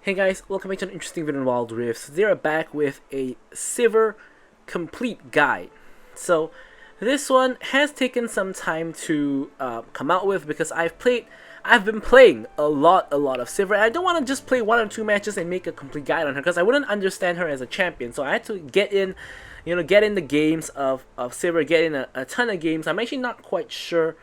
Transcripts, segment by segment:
Hey guys, welcome back to an interesting video on Wild Rifts. They're back with a Sivir complete guide. So this one has taken some time to come out with because I've been playing a lot of Sivir. I don't want to just play 1 or 2 matches and make a complete guide on her because I wouldn't understand her as a champion. So I had to get in the games of Sivir, get in a ton of games. I'm actually not quite sure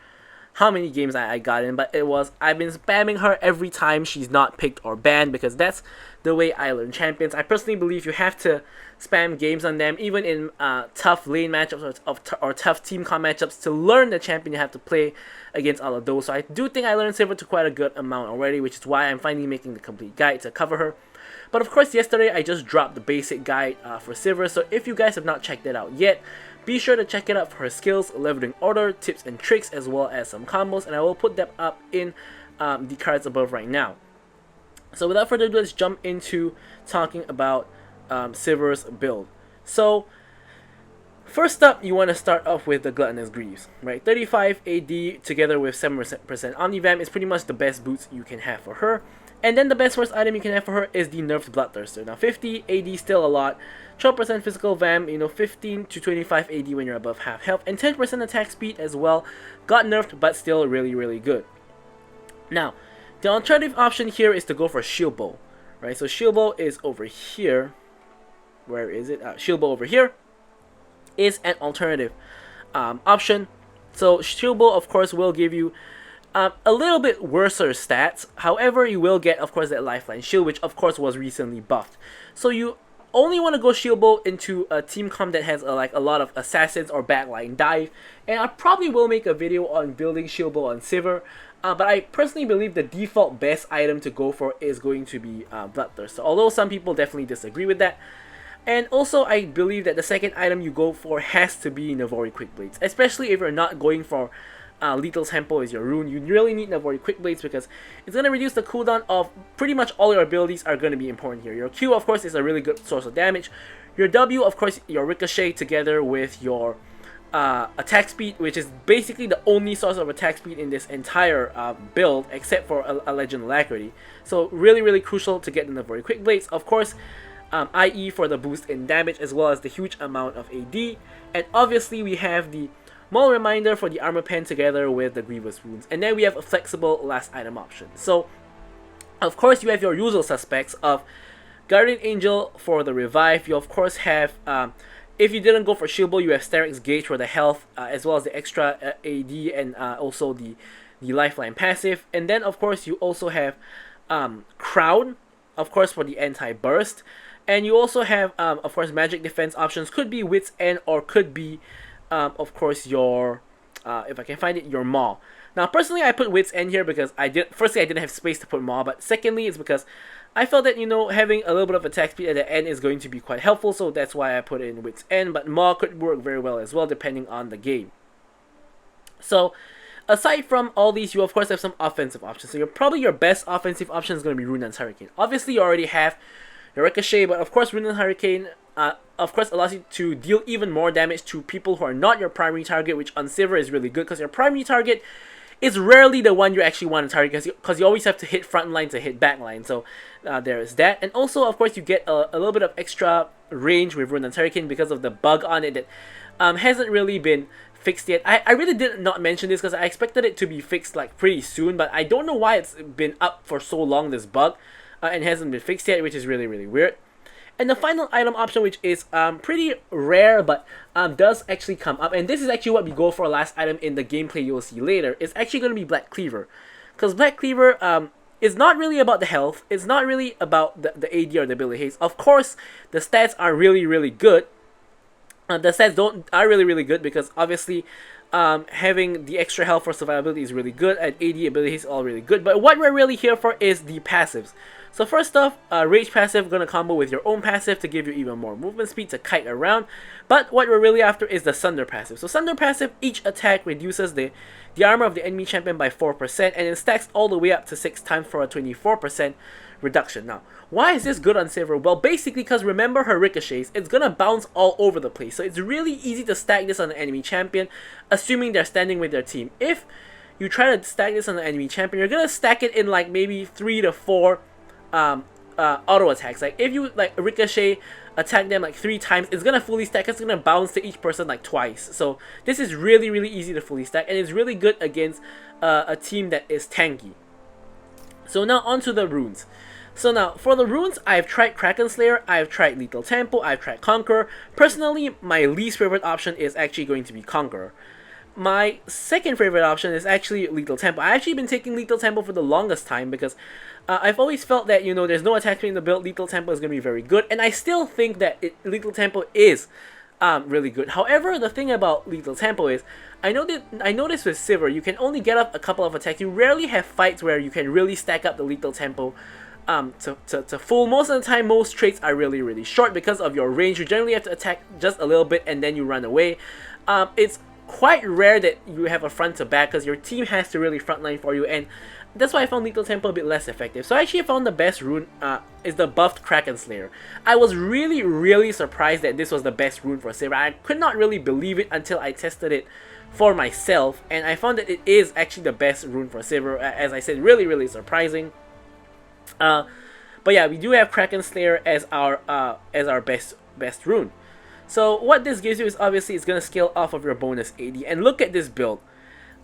how many games I got in, but I've been spamming her every time she's not picked or banned because that's the way I learn champions. I personally believe you have to spam games on them, even in tough lane matchups or tough team comp matchups. To learn the champion, you have to play against all of those. So I do think I learned Sivir to quite a good amount already, which is why I'm finally making the complete guide to cover her. But of course, yesterday I just dropped the basic guide for Sivir, so if you guys have not checked it out yet, be sure to check it out for her skills, leveling order, tips and tricks, as well as some combos, and I will put them up in the cards above right now. So without further ado, let's jump into talking about Sivir's build. So first up, you want to start off with the Gluttonous Greaves, right? 35 AD together with 7% Omnivamp is pretty much the best boots you can have for her. And then the best first item you can have for her is the nerfed Bloodthirster. Now 50 AD still a lot, 12% physical vamp, 15 to 25 AD when you're above half health, and 10% attack speed as well. Got nerfed, but still really good. Now, the alternative option here is to go for Shield Bow, right? So Shield Bow is over here. Where is it? Shield Bow over here is an alternative option. So Shield Bow, of course, will give you a little bit worse stats. However, you will get, of course, that lifeline shield, which of course was recently buffed. So you only want to go Shield Bow into a team comp that has a lot of assassins or backline dive, and I probably will make a video on building Shield Bow on Sivir. But I personally believe the default best item to go for is going to be Bloodthirster, although some people definitely disagree with that. And also, I believe that the second item you go for has to be Navori Quick Blades, especially if you're not going for Lethal Tempo as your rune. You really need Navori Quick Blades because it's going to reduce the cooldown of pretty much all your abilities are going to be important here. Your Q, of course, is a really good source of damage. Your W, of course, your Ricochet together with your attack speed, which is basically the only source of attack speed in this entire build, except for a Legend Alacrity. So really crucial to get the Navori Quick Blades. Of course, IE for the boost in damage as well as the huge amount of AD. And obviously we have the Maul Reminder for the armor pen together with the Grievous Runes. And then we have a flexible last item option. So of course you have your usual suspects of Guardian Angel for the revive. You of course have, if you didn't go for Shield Bow, you have Steric's Gauge for the health, as well as the extra AD and also the lifeline passive. And then of course you also have Crown, of course, for the anti-burst. And you also have, of course, magic defense options. Could be Wit's End or could be, of course, your, if I can find it, your Maw. Now, personally, I put Wit's End here because firstly, I didn't have space to put Maw, but secondly, it's because I felt that, having a little bit of attack speed at the end is going to be quite helpful, so that's why I put it in Wit's End, but Maw could work very well as well, depending on the game. So, aside from all these, you of course have some offensive options. So, probably your best offensive option is going to be Rune's Hurricane. Obviously, you already have your Ricochet, but of course Rune's Hurricane of course allows you to deal even more damage to people who are not your primary target, which on Sivir is really good because your primary target is rarely the one you actually want to target because you always have to hit front line to hit back line. So there is that. And also, of course, you get a little bit of extra range with Rune's Hurricane because of the bug on it that hasn't really been fixed yet. I really did not mention this because I expected it to be fixed like pretty soon, but I don't know why it's been up for so long, this bug. And hasn't been fixed yet, which is really weird. And the final item option, which is pretty rare but does actually come up, and this is actually what we go for last item in the gameplay you'll see later, is actually going to be Black Cleaver. Because Black Cleaver is not really about the health, it's not really about the AD or the ability haste. Of course, the stats are really good. The stats are really good because obviously having the extra health for survivability is really good, and AD ability is all really good. But what we're really here for is the passives. So first off, Rage passive gonna combo with your own passive to give you even more movement speed to kite around. But what we're really after is the Sunder passive. So Sunder passive, each attack reduces the armor of the enemy champion by 4%, and it stacks all the way up to 6 times for a 24% reduction. Now, why is this good on Sivir? Well, basically because remember her ricochets, it's gonna bounce all over the place. So it's really easy to stack this on the enemy champion, assuming they're standing with their team. If you try to stack this on the enemy champion, you're gonna stack it in like maybe 3 to 4 auto attacks. Like if you like ricochet attack them like 3 times, it's gonna fully stack. It's gonna bounce to each person like twice. So this is really easy to fully stack, and it's really good against a team that is tanky. So now onto the runes. So now for the runes, I've tried Kraken Slayer, I've tried Lethal Tempo, I've tried Conqueror. Personally, my least favorite option is actually going to be Conqueror. My second favorite option is actually Lethal Tempo. I've actually been taking Lethal Tempo for the longest time because I've always felt that, you know, there's no attack speed in the build. Lethal Tempo is going to be very good, and I still think that Lethal Tempo is really good. However, the thing about Lethal Tempo is, I noticed with Sivir, you can only get up a couple of attacks. You rarely have fights where you can really stack up the Lethal Tempo to full. Most of the time, most traits are really short because of your range. You generally have to attack just a little bit and then you run away. It's quite rare that you have a front to back because your team has to really frontline for you, and that's why I found Lethal Tempo a bit less effective. So I actually found the best rune is the buffed Kraken Slayer. I was really surprised that this was the best rune for Sivir. I could not really believe it until I tested it for myself, and I found that it is actually the best rune for Sivir. As I said, really surprising. But yeah, we do have Kraken Slayer as our best rune. So what this gives you is obviously it's gonna scale off of your bonus AD. And look at this build.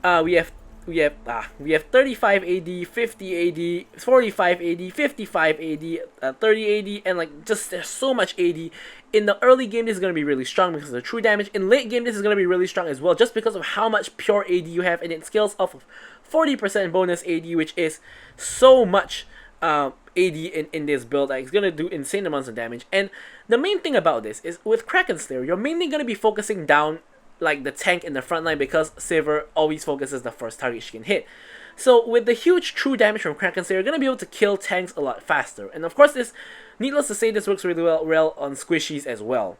We have 35 AD, 50 AD, 45 AD, 55 AD, 30 AD, and like just there's so much AD. In the early game, this is gonna be really strong because of the true damage. In late game, this is gonna be really strong as well, just because of how much pure AD you have, and it scales off of 40% bonus AD, which is so much AD in this build. Like, it's gonna do insane amounts of damage. And the main thing about this is with Kraken Slayer, you're mainly gonna be focusing down like the tank in the front line because Sivir always focuses the first target she can hit. So with the huge true damage from Kraken Slayer, you're gonna be able to kill tanks a lot faster. And of course, this, needless to say, this works really well on squishies as well.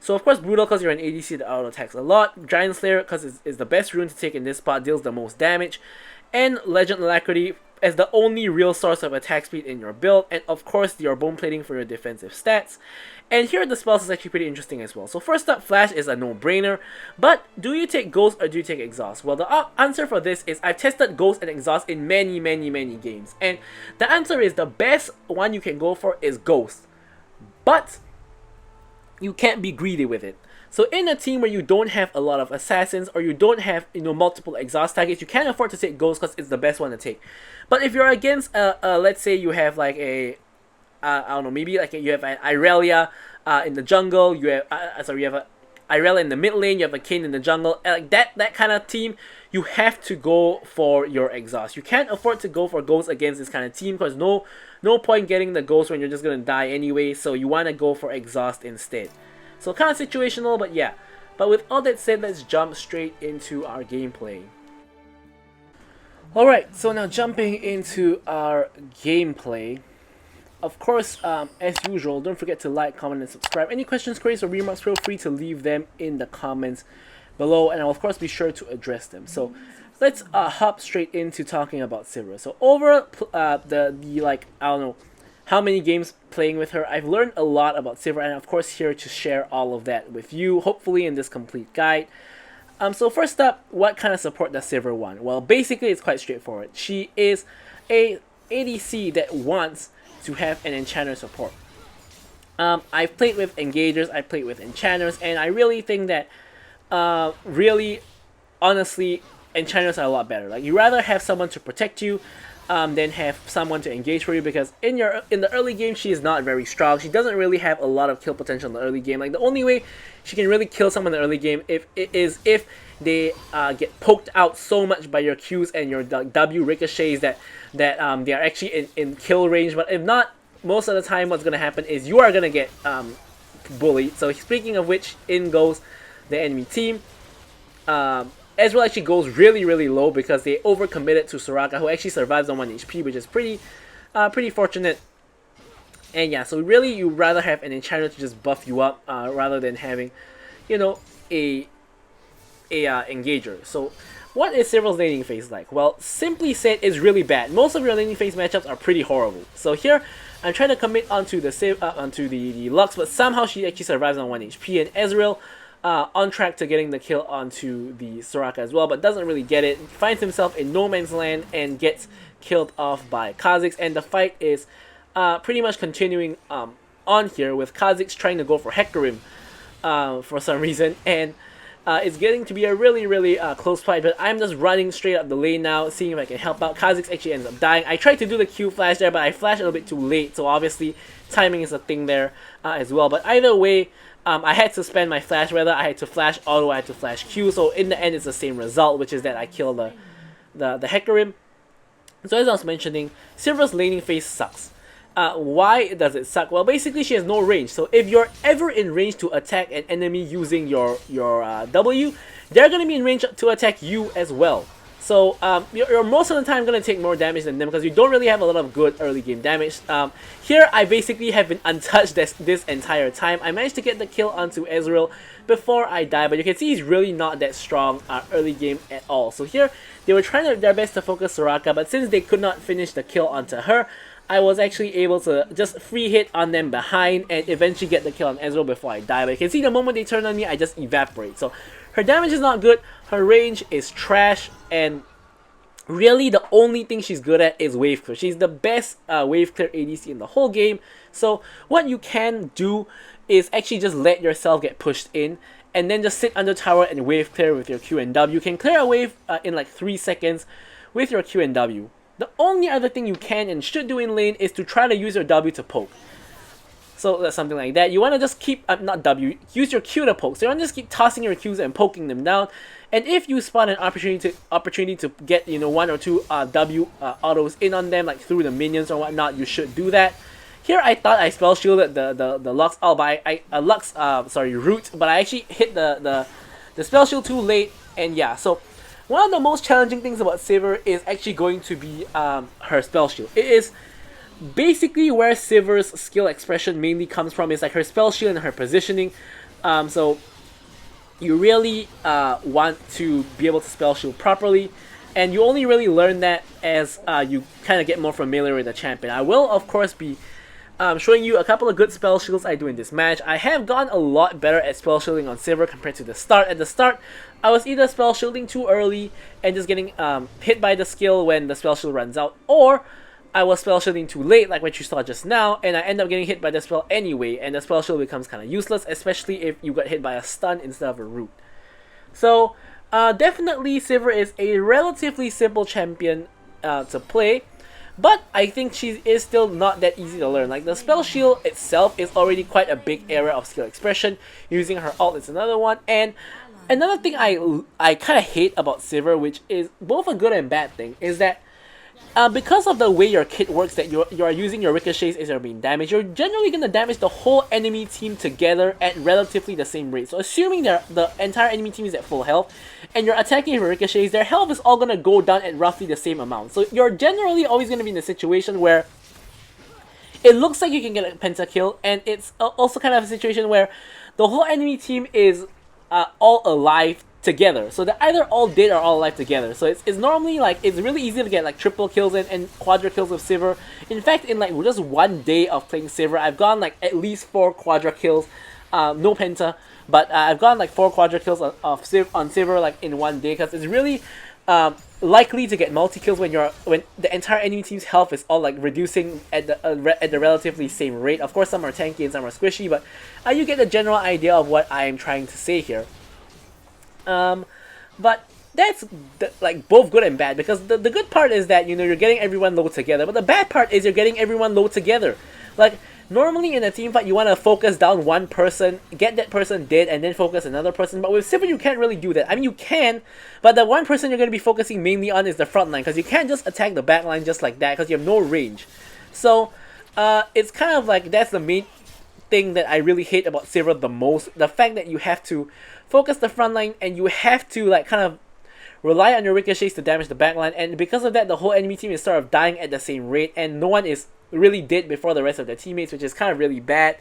So of course, Brutal because you're an ADC that auto attacks a lot. Giant Slayer because it's the best rune to take in this spot, deals the most damage. And Legend Alacrity as the only real source of attack speed in your build, and of course your bone plating for your defensive stats. And here the spells is actually pretty interesting as well. So first up, Flash is a no-brainer, but do you take Ghost or do you take Exhaust? Well, the answer for this is I've tested Ghost and Exhaust in many games, and the answer is the best one you can go for is Ghost, but you can't be greedy with it. So in a team where you don't have a lot of assassins or you don't have, you know, multiple exhaust targets, you can't afford to take Ghost because it's the best one to take. But if you're against, let's say you have like a, I don't know, maybe like you have an Irelia in the jungle, you have, you have a Irelia in the mid lane, you have a Kayn in the jungle, like that kind of team, you have to go for your exhaust. You can't afford to go for Ghost against this kind of team because no point getting the Ghost when you're just gonna die anyway. So you want to go for exhaust instead. So kind of situational, but yeah. But with all that said, let's jump straight into our gameplay. Alright, so now jumping into our gameplay. Of course, as usual, don't forget to like, comment, and subscribe. Any questions, queries, or remarks, feel free to leave them in the comments below, and I'll of course be sure to address them. So let's hop straight into talking about Sivir. So over the like, I don't know how many games playing with her, I've learned a lot about Sivir, and of course here to share all of that with you, hopefully in this complete guide. So first up, what kind of support does Sivir want? Well, basically it's quite straightforward. She is a ADC that wants to have an enchanter support. I've played with engagers, I've played with enchanters, and I really think that really, honestly, enchanters are a lot better. Like, you rather have someone to protect you than have someone to engage for you, because in the early game she is not very strong. She doesn't really have a lot of kill potential in the early game. Like, the only way she can really kill someone in the early game if they get poked out so much by your Qs and your W ricochets that they are actually in kill range. But if not, most of the time what's gonna happen is you are gonna get bullied. So speaking of which, in goes the enemy team. Ezreal actually goes really low because they overcommitted to Soraka, who actually survives on 1 HP, which is pretty fortunate. And yeah, so really you rather have an enchanter to just buff you up rather than having, you know, a engager. So what is Sivir's laning phase like? Well, simply said, it's really bad. Most of your laning phase matchups are pretty horrible. So here I'm trying to commit onto the Lux, but somehow she actually survives on 1 HP, and Ezreal on track to getting the kill onto the Soraka as well, but doesn't really get it. Finds himself in no man's land and gets killed off by Kha'Zix, and the fight is pretty much continuing on here with Kha'Zix trying to go for Hecarim for some reason, and it's getting to be a really close fight, but I'm just running straight up the lane now, seeing if I can help out. Kha'Zix actually ends up dying. I tried to do the Q flash there, but I flashed a little bit too late, so obviously timing is a thing there as well. But either way, I had to spend my flash, whether I had to flash auto, I had to flash Q, so in the end it's the same result, which is that I kill the Hecarim. So as I was mentioning, Sivir's laning phase sucks. Why does it suck? Well, basically she has no range. So if you're ever in range to attack an enemy using your W, they're going to be in range to attack you as well. So you're most of the time going to take more damage than them because you don't really have a lot of good early game damage. Here I basically have been untouched this entire time. I managed to get the kill onto Ezreal before I die, but you can see he's really not that strong early game at all. So here they were trying their best to focus Soraka, but since they could not finish the kill onto her, I was actually able to just free hit on them behind and eventually get the kill on Ezreal before I die. But you can see the moment they turn on me, I just evaporate. So her damage is not good, her range is trash, and really the only thing she's good at is wave clear. She's the best wave clear ADC in the whole game. So what you can do is actually just let yourself get pushed in and then just sit under tower and wave clear with your Q and W. You can clear a wave in like 3 seconds with your Q and W. The only other thing you can and should do in lane is to try to use your W to poke. So that's something like that. You want to just keep, not W, use your Q to poke. So you want to just keep tossing your Qs and poking them down. And if you spot an opportunity to get, you know, 1 or 2 W autos in on them, like through the minions or whatnot, you should do that. Here I thought I spell shielded the Lux, root, but I actually hit the spell shield too late, and yeah, so one of the most challenging things about Sivir is actually going to be her spell shield. It is basically where Sivir's skill expression mainly comes from. It's like her spell shield and her positioning. So you really want to be able to spell shield properly, and you only really learn that as you kind of get more familiar with the champion. I will of course be showing you a couple of good spell shields I do in this match. I have gotten a lot better at spell shielding on Sivir compared to the start. At the start, I was either spell shielding too early and just getting hit by the skill when the spell shield runs out, or I was spell shielding too late, like what you saw just now, and I end up getting hit by the spell anyway, and the spell shield becomes kind of useless, especially if you got hit by a stun instead of a root. So definitely Sivir is a relatively simple champion to play. But I think she is still not that easy to learn. Like the spell shield itself is already quite a big area of skill expression. Using her ult is another one. And another thing I kind of hate about Sivir, which is both a good and bad thing, is that because of the way your kit works, that you are using your ricochets as your main damage, you're generally going to damage the whole enemy team together at relatively the same rate. So assuming the entire enemy team is at full health, and you're attacking with ricochets, their health is all going to go down at roughly the same amount. So you're generally always going to be in a situation where it looks like you can get a pentakill, and it's also kind of a situation where the whole enemy team is all alive together. So they're either all dead or all alive together. So it's normally like, it's really easy to get like triple kills and quadra kills with Sivir. In fact, in like just one day of playing Sivir, I've gone like at least 4 quadra kills, no penta, but I've gone like 4 quadra kills on Sivir like in one day, because it's really likely to get multi kills when the entire enemy team's health is all like reducing at the relatively same rate. Of course, some are tanky and some are squishy, but you get the general idea of what I am trying to say here. But that's like both good and bad, because the good part is that, you know, you're getting everyone low together, but the bad part is you're getting everyone low together. Like normally in a team fight you want to focus down one person, get that person dead, and then focus another person, but with Sivir you can't really do that. I mean, you can, but the one person you're going to be focusing mainly on is the front line, because you can't just attack the back line just like that, because you have no range. So it's kind of like, that's the main thing that I really hate about Sivir the most, the fact that you have to focus the front line and you have to like kind of rely on your ricochets to damage the back line, and because of that the whole enemy team is sort of dying at the same rate, and no one is really dead before the rest of their teammates, which is kind of really bad.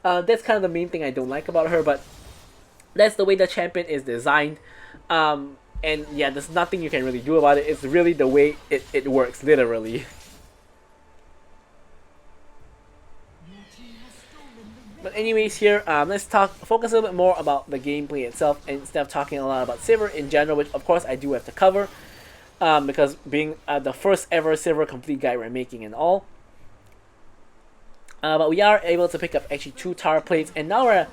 That's kind of the main thing I don't like about her, but that's the way the champion is designed. And yeah, there's nothing you can really do about it. It's really the way it works, literally. But anyways, here, let's focus a little bit more about the gameplay itself instead of talking a lot about Sivir in general, which of course I do have to cover, because being the first ever Sivir complete guide we're making and all. But we are able to pick up actually 2 tower plates, and now we're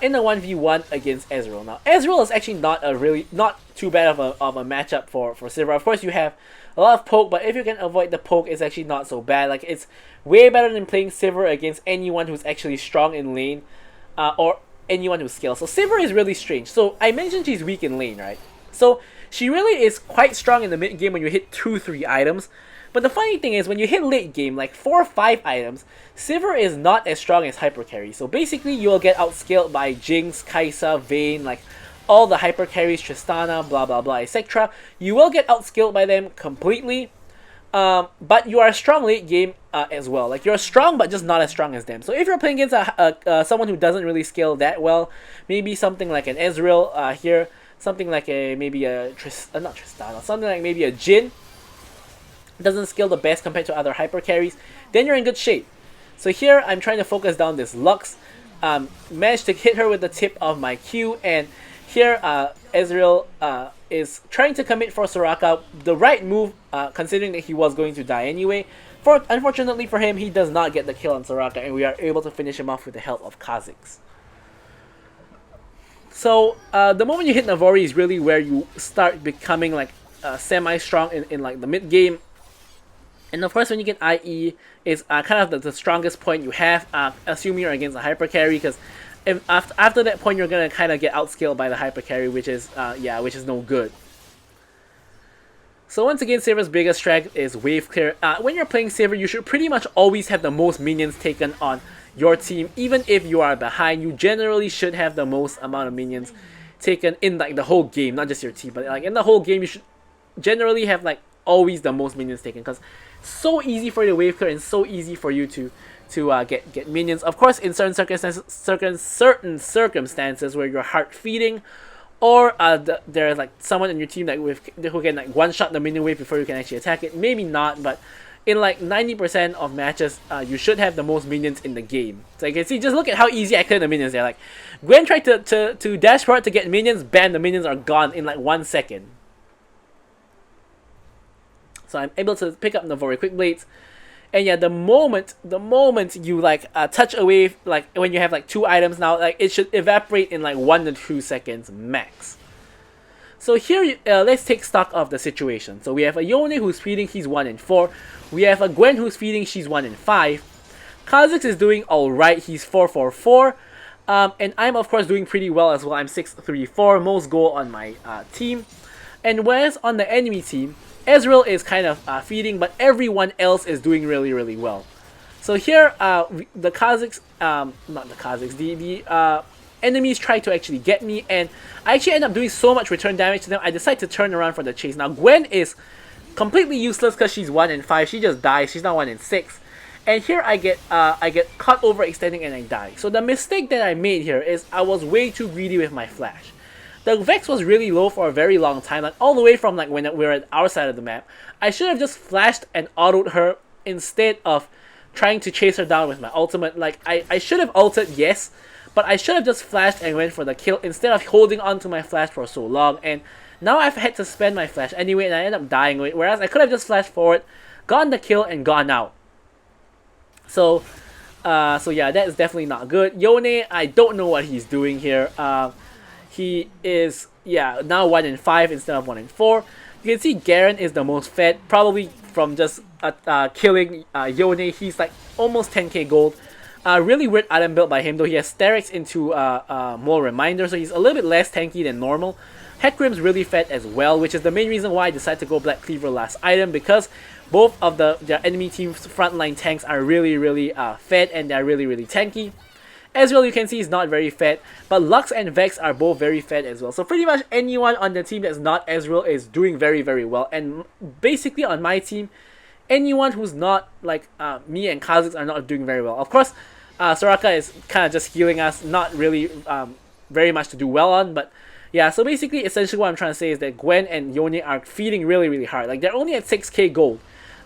in a 1v1 against Ezreal. Now, Ezreal is actually not too bad of a matchup for Sivir. Of course, you have a lot of poke, but if you can avoid the poke, it's actually not so bad. Like, it's way better than playing Sivir against anyone who's actually strong in lane, or anyone who scales. So Sivir is really strange. So I mentioned she's weak in lane, right? So she really is quite strong in the mid game when you hit 2-3 items. But the funny thing is, when you hit late game, like 4 or 5 items, Sivir is not as strong as hyper carry. So basically, you'll get outscaled by Jinx, Kai'Sa, Vayne, like all the hyper carries, Tristana, blah blah blah, etc. You will get outscaled by them completely. But you are strong late game as well. Like, you're strong, but just not as strong as them. So if you're playing against someone who doesn't really scale that well, maybe something like an Ezreal here, something like maybe a not Tristana, something like maybe a Jhin, doesn't scale the best compared to other hyper carries, then you're in good shape. So here I'm trying to focus down this Lux, managed to hit her with the tip of my Q, and here Ezreal is trying to commit for Soraka, the right move considering that he was going to die anyway. Unfortunately for him, he does not get the kill on Soraka, and we are able to finish him off with the help of Kha'Zix. So the moment you hit Navori is really where you start becoming like semi-strong in like the mid game. And of course, when you get IE, it's kind of the strongest point you have, assuming you're against a hyper carry, because after that point, you're gonna kind of get outscaled by the hyper carry, which is no good. So once again, Sivir's biggest strength is wave clear. When you're playing Sivir, you should pretty much always have the most minions taken on your team. Even if you are behind, you generally should have the most amount of minions taken in like the whole game, not just your team, but like in the whole game, you should generally have like always the most minions taken, because so easy for you to wave clear and so easy for you to get minions. Of course, in certain circumstances where you're hard feeding, or there's like someone in your team that who can like one shot the minion wave before you can actually attack it. Maybe not, but in like 90% of matches, you should have the most minions in the game. So you can see, just look at how easy I cleared the minions there. Like, Gwen tried to dash forward to get minions, bam, the minions are gone in like 1 second. So I'm able to pick up Navori Quick Blades, and yeah, the moment you like touch a wave, like when you have like 2 items now, like it should evaporate in like 1 to 2 seconds max. So here, let's take stock of the situation. So we have a Yone who's feeding, he's 1 in 4. We have a Gwen who's feeding, she's 1 in 5. Kha'Zix is doing alright, he's 4-4-4. And I'm of course doing pretty well as well. I'm 6-3-4, most goal on my team. And whereas on the enemy team, Ezreal is kind of feeding, but everyone else is doing really, really well. So here, the Kha'Zix, not the Kha'Zix, the enemies try to actually get me, and I actually end up doing so much return damage to them, I decide to turn around for the chase. Now, Gwen is completely useless because she's 1 in 5, she just dies, she's not 1 in 6. And here I get caught overextending and I die. So the mistake that I made here is I was way too greedy with my flash. The Vex was really low for a very long time, like all the way from like when we were at our side of the map. I should have just flashed and autoed her instead of trying to chase her down with my ultimate. Like, I should have ulted, yes, but I should have just flashed and went for the kill instead of holding on to my flash for so long. And now I've had to spend my flash anyway, and I end up dying with it, whereas I could have just flashed forward, gotten the kill, and gone out. So yeah, that is definitely not good. Yone, I don't know what he's doing here. He is, yeah, now 1 in 5 instead of 1 in 4. You can see Garen is the most fed, probably from just killing Yone. He's like almost 10k gold. Really weird item built by him, though. He has Sterix into more reminder, so he's a little bit less tanky than normal. Hecarim's really fed as well, which is the main reason why I decided to go Black Cleaver last item, because both of their enemy team's frontline tanks are really, really fed, and they're really, really tanky. Ezreal, you can see, is not very fed, but Lux and Vex are both very fed as well. So pretty much anyone on the team that's not Ezreal is doing very, very well. And basically on my team, anyone who's not like me and Kha'Zix are not doing very well. Of course, Soraka is kind of just healing us, not really very much to do well on, but yeah, so basically, essentially what I'm trying to say is that Gwen and Yone are feeding really, really hard. Like, they're only at 6k gold.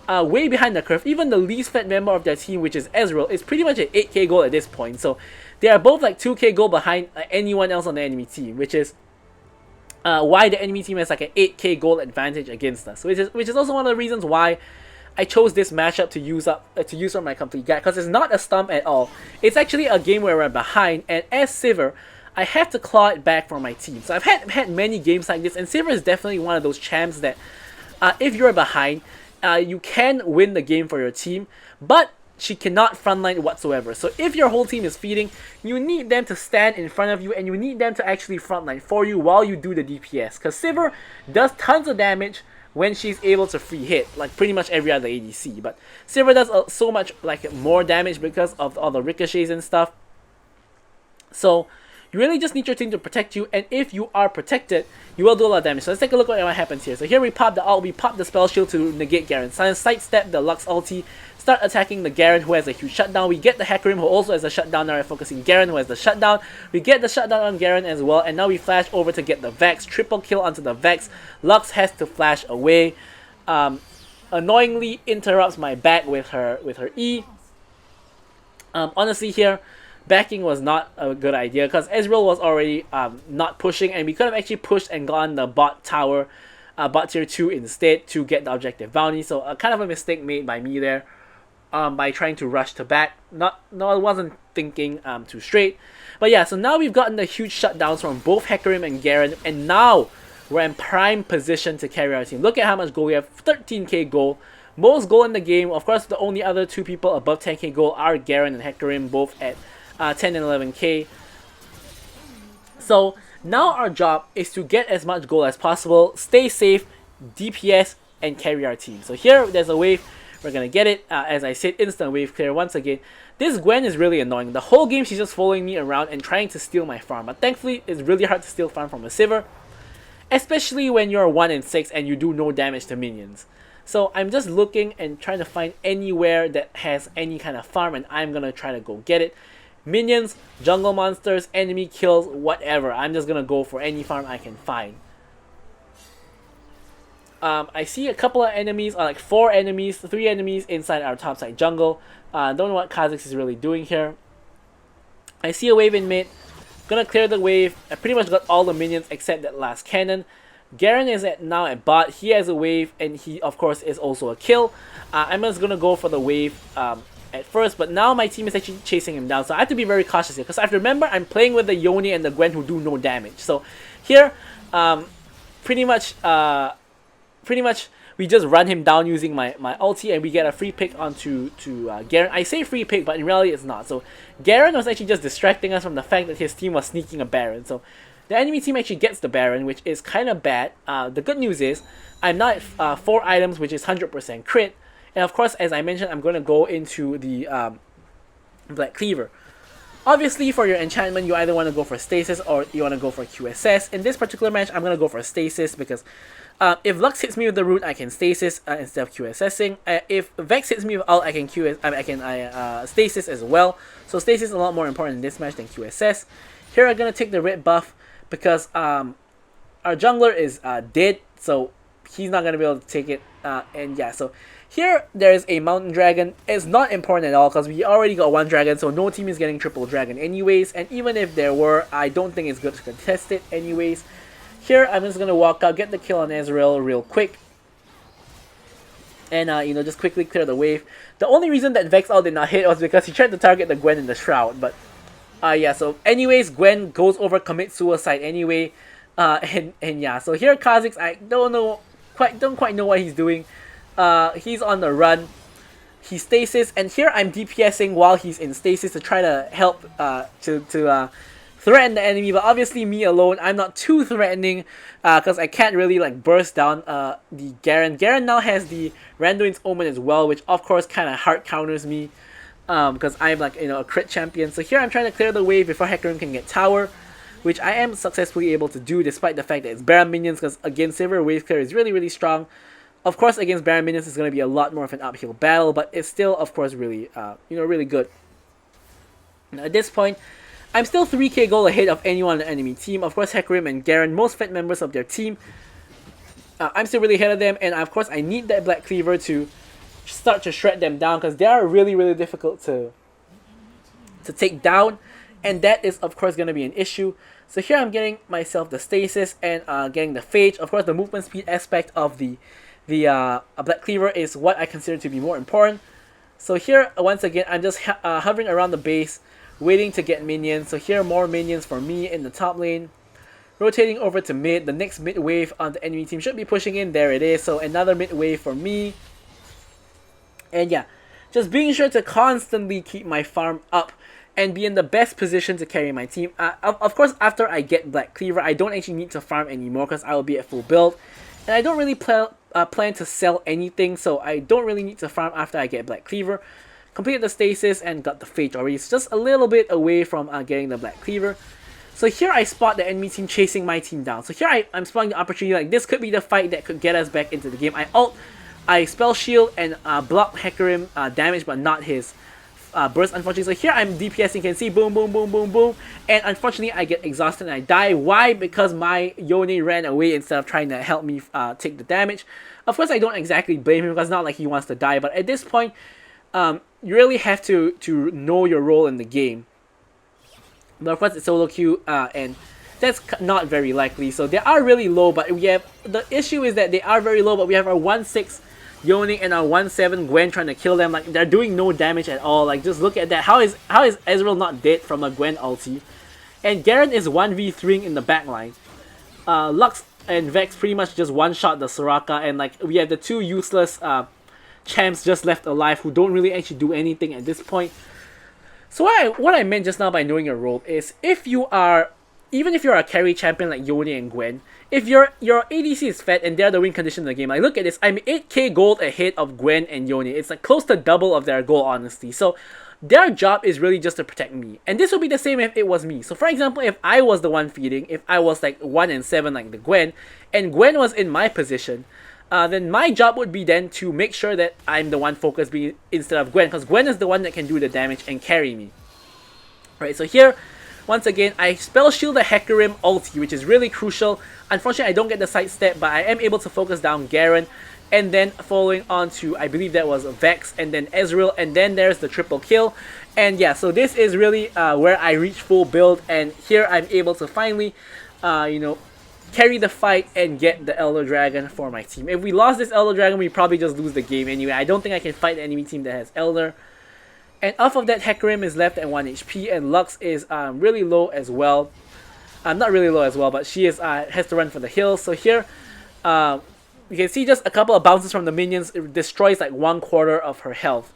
Way behind the curve. Even the least fed member of their team, which is Ezreal, is pretty much at 8k gold at this point. So they are both like 2k gold behind anyone else on the enemy team, which is why the enemy team has like an 8k gold advantage against us. Which is also one of the reasons why I chose this matchup to use for my complete guide, because it's not a stump at all. It's actually a game where we're behind, and as Sivir, I have to claw it back for my team. So I've had many games like this, and Sivir is definitely one of those champs that if you're behind, you can win the game for your team, but she cannot frontline whatsoever. So if your whole team is feeding, you need them to stand in front of you, and you need them to actually frontline for you while you do the DPS. Because Sivir does tons of damage when she's able to free hit, like pretty much every other ADC. But Sivir does so much like more damage because of all the ricochets and stuff. So you really just need your team to protect you, and if you are protected, you will do a lot of damage. So let's take a look at what happens here. So here we pop the ult, we pop the spell shield to negate Garen. Sidestep the Lux ulti, start attacking the Garen who has a huge shutdown. We get the Hecarim who also has a shutdown. Now we're focusing Garen who has the shutdown. We get the shutdown on Garen as well, and now we flash over to get the Vex. Triple kill onto the Vex. Lux has to flash away. Annoyingly interrupts my back with her E. Honestly here, backing was not a good idea because Ezreal was already not pushing, and we could have actually pushed and gotten the bot tower, bot tier 2 instead to get the objective bounty. So kind of a mistake made by me there by trying to rush to back. No, I wasn't thinking too straight. But yeah, so now we've gotten the huge shutdowns from both Hecarim and Garen, and now we're in prime position to carry our team. Look at how much gold we have, 13k gold. Most gold in the game. Of course, the only other two people above 10k gold are Garen and Hecarim, both at 10 and 11k. So now our job is to get as much gold as possible, stay safe, DPS, and carry our team. So here there's a wave, we're gonna get it. As I said, instant wave clear once again. This Gwen is really annoying. The whole game she's just following me around and trying to steal my farm, but thankfully it's really hard to steal farm from a Sivir, especially when you're 1 in 6 and you do no damage to minions. So I'm just looking and trying to find anywhere that has any kind of farm, and I'm gonna try to go get it. Minions, jungle monsters, enemy kills, whatever. I'm just gonna go for any farm I can find. I see a couple of enemies, like 3 enemies inside our topside jungle. Don't know what Kha'Zix is really doing here. I see a wave in mid. Gonna clear the wave. I pretty much got all the minions except that last cannon. Garen is now at bot. He has a wave, and he of course is also a kill. I'm just gonna go for the wave at first, but now my team is actually chasing him down, so I have to be very cautious here, because I have to remember I'm playing with the Yone and the Gwen who do no damage. So here, pretty much we just run him down using my ulti, and we get a free pick onto Garen. I say free pick, but in reality it's not. So Garen was actually just distracting us from the fact that his team was sneaking a Baron. So the enemy team actually gets the Baron, which is kind of bad. The good news is I'm now at 4 items, which is 100% crit. And of course, as I mentioned, I'm going to go into the Black Cleaver. Obviously, for your enchantment, you either want to go for Stasis or you want to go for QSS. In this particular match, I'm going to go for Stasis because if Lux hits me with the root, I can Stasis instead of QSSing. If Vex hits me with ult, I can Stasis as well. So Stasis is a lot more important in this match than QSS. Here, I'm going to take the red buff because our jungler is dead, so he's not going to be able to take it. And yeah, so here there's a mountain dragon. It's not important at all because we already got 1 dragon, so no team is getting triple dragon anyways. And even if there were, I don't think it's good to contest it anyways. Here I'm just gonna walk out, get the kill on Ezreal real quick, and you know, just quickly clear the wave. The only reason that Vex ult did not hit was because he tried to target the Gwen in the Shroud. But yeah, so anyways, Gwen goes over, commits suicide anyway. And yeah, so here Kha'Zix, I don't quite know what he's doing. He's on the run. He stasis, and here I'm DPSing while he's in stasis to try to help to threaten the enemy. But obviously, me alone, I'm not too threatening because I can't really like burst down the Garen. Garen now has the Randuin's Omen as well, which of course kind of hard counters me because I'm like, you know, a crit champion. So here I'm trying to clear the wave before Hecarim can get tower, which I am successfully able to do despite the fact that it's Baron minions, because again, Sivir wave clear is really strong. Of course, against Baron minions, it's going to be a lot more of an uphill battle, but it's still, of course, really, really good. Now, at this point, I'm still 3k gold ahead of anyone on the enemy team. Of course, Hecarim and Garen, most fit members of their team. I'm still really ahead of them, and of course, I need that Black Cleaver to start to shred them down, because they are really difficult to take down, and that is, of course, going to be an issue. So here I'm getting myself the stasis and getting the phage. Of course, the movement speed aspect of the a Black Cleaver is what I consider to be more important. So here, once again, I'm just hovering around the base, waiting to get minions. So here, more minions for me in the top lane. Rotating over to mid, the next mid wave on the enemy team should be pushing in. There it is. So another mid wave for me. And yeah, just being sure to constantly keep my farm up and be in the best position to carry my team. Of course, after I get Black Cleaver, I don't actually need to farm anymore because I will be at full build. And I don't really plan to sell anything, so I don't really need to farm after I get Black Cleaver. Completed the stasis and got the Phage already. It's just a little bit away from getting the Black Cleaver. So here I spot the enemy team chasing my team down. So here I'm spotting the opportunity, like this could be the fight that could get us back into the game. I ult, I spell shield and block Hecarim damage, but not his burst, unfortunately. So here I'm DPSing, you can see boom, boom, boom, boom, boom. And unfortunately I get exhausted and I die. Why? Because my Yone ran away instead of trying to help me take the damage. Of course I don't exactly blame him because it's not like he wants to die. But at this point, you really have to know your role in the game. But of course it's solo queue and that's not very likely. So they are really low, but we have, the issue is that they are very low, but we have our 1-6 Yone and our 1-7 Gwen trying to kill them. Like, they're doing no damage at all. Like, just look at that. How is Ezreal not dead from a Gwen ulti? And Garen is 1v3ing in the backline. Lux and Vex pretty much just one-shot the Soraka, and like we have the two useless champs just left alive who don't really actually do anything at this point. So what I meant just now by knowing your role is, if you are, even if you're a carry champion like Yone and Gwen, if your ADC is fed and they're the win condition in the game, like look at this, I'm 8k gold ahead of Gwen and Yone. It's like close to double of their goal, honestly. So their job is really just to protect me. And this would be the same if it was me. So for example, if I was the one feeding, if I was like 1-7 like the Gwen, and Gwen was in my position, then my job would be then to make sure that I'm the one focused instead of Gwen, because Gwen is the one that can do the damage and carry me. Right, so here, once again, I spell shield the Hecarim ulti, which is really crucial. Unfortunately, I don't get the sidestep, but I am able to focus down Garen. And then following on to, I believe that was Vex, and then Ezreal, and then there's the triple kill. And yeah, so this is really where I reach full build, and here I'm able to finally, you know, carry the fight and get the Elder Dragon for my team. If we lost this Elder Dragon, we probably just lose the game anyway. I don't think I can fight the enemy team that has Elder. And off of that, Hecarim is left at 1 HP, and Lux is really low as well. Not really low as well, but she is has to run for the hills. So here, you can see just a couple of bounces from the minions. It destroys like 1/4 of her health.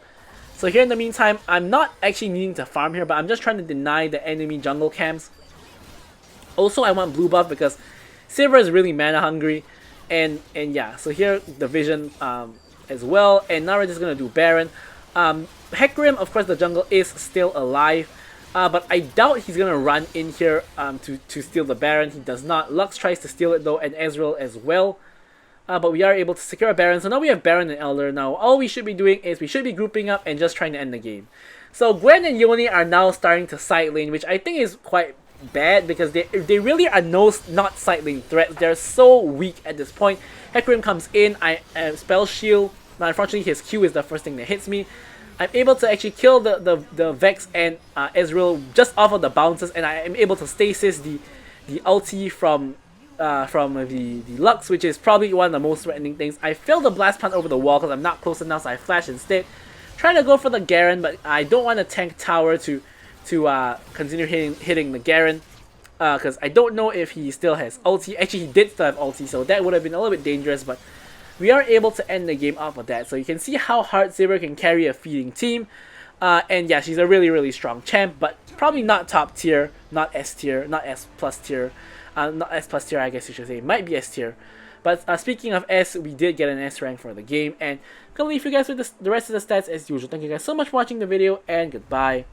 So here in the meantime, I'm not actually needing to farm here, but I'm just trying to deny the enemy jungle camps. Also, I want blue buff because Sivir is really mana hungry. And yeah, so here the vision as well. And now we're just going to do Baron. Hecarim, of course, the jungle is still alive. But I doubt he's going to run in here to steal the Baron. He does not. Lux tries to steal it though, and Ezreal as well. But we are able to secure a Baron. So now we have Baron and Elder. Now all we should be doing is we should be grouping up and just trying to end the game. So Gwen and Yone are now starting to side lane, which I think is quite bad because they really are not side lane threats. They're so weak at this point. Hecarim comes in. I spell shield. Now unfortunately his Q is the first thing that hits me. I'm able to actually kill the Vex and Ezreal just off of the bounces, and I am able to stasis the ulti from the Lux, which is probably one of the most threatening things. I fail the blast plant over the wall because I'm not close enough, so I flash instead. Trying to go for the Garen, but I don't want to tank tower to continue hitting the Garen because I don't know if he still has ulti. Actually, he did still have ulti, so that would have been a little bit dangerous, but we are able to end the game off of that. So you can see how hard Sivir can carry a feeding team. And yeah, she's a really, really strong champ, but probably not top tier, not S tier, not S plus tier. Not S plus tier, I guess you should say. It might be S tier. But speaking of S, we did get an S rank for the game. And I'm going to leave you guys with the rest of the stats as usual. Thank you guys so much for watching the video, and goodbye.